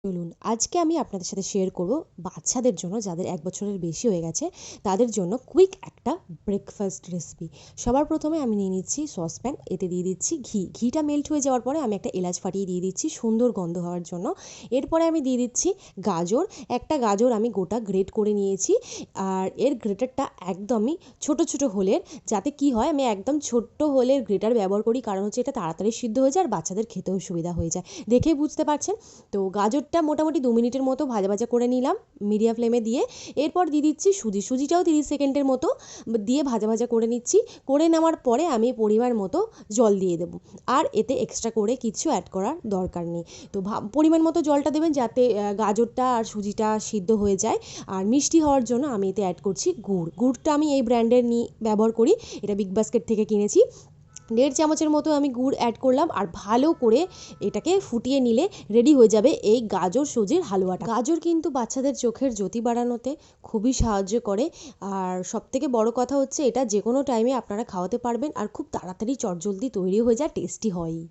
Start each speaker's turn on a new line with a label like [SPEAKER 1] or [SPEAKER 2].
[SPEAKER 1] চলুন আজকে আমি আপনাদের সাথে শেয়ার করব বাচ্চাদের জন্য যাদের 1 বছরের বেশি হয়ে গেছে তাদের জন্য কুইক একটা ব্রেকফাস্ট রেসিপি। সবার প্রথমে আমি নিয়ে নিচ্ছি সসপ্যান, এতে দিয়ে দিচ্ছি ঘিটা মেল্ট হয়ে যাওয়ার পরে আমি একটা এলাচ ফাটিয়ে দিয়ে দিচ্ছি সুন্দর গন্ধ হওয়ার জন্য। এরপরে আমি দিয়ে দিচ্ছি গাজর, একটা গাজর আমি গোটা গ্রেট করে নিয়েছি। আর এর গ্রেটারটা একদমই ছোট ছোট হোলের, যাতে কি হয় আমি একদম ছোট্ট হোলের গ্রেটার ব্যবহার করি, কারণ হচ্ছে এটা তাড়াতাড়ি সিদ্ধ হয়ে যায় আর বাচ্চাদের খেতেও সুবিধা হয়ে যায়। দেখেই বুঝতে পারছেন। তো গাজরটা মোটামুটি 2 মিনিটের মতো ভাজা ভাজা করে নিলাম মিডিয়াম ফ্লেমে দিয়ে। এরপর দিয়ে দিচ্ছি সুজিটাও 30 সেকেন্ডের মতো দিয়ে ভাজা ভাজা করে নিচ্ছি। করে নেওয়ার পরে আমি পরিমাণ মতো জল দিয়ে দেবো, আর এতে এক্সট্রা করে কিছু অ্যাড করার দরকার নেই। তো পরিমাণ মতো জলটা দেবেন যাতে গাজরটা আর সুজিটা সিদ্ধ হয়ে যায়। আর মিষ্টি হওয়ার জন্য আমি এতে অ্যাড করছি গুড়টা আমি এই ব্র্যান্ডের ব্যবহার করি, এটা বিগ বাস্কেট থেকে কিনেছি। 1.5 চামচের মতো আমি গুড় অ্যাড করলাম, আর ভালো করে এটাকে ফুটিয়ে নিলে রেডি হয়ে যাবে এই গাজর সুজির হালুয়াটা। গাজর কিন্তু বাচ্চাদের চোখের জ্যোতি বাড়ানোতে খুবই সাহায্য করে। আর সবথেকে বড় কথা হচ্ছে এটা যে কোনো টাইমে আপনারা খাওয়াতে পারবেন, আর খুব তাড়াতাড়ি চটজলদি তৈরি হয়ে যায়, টেস্টি হয়ই।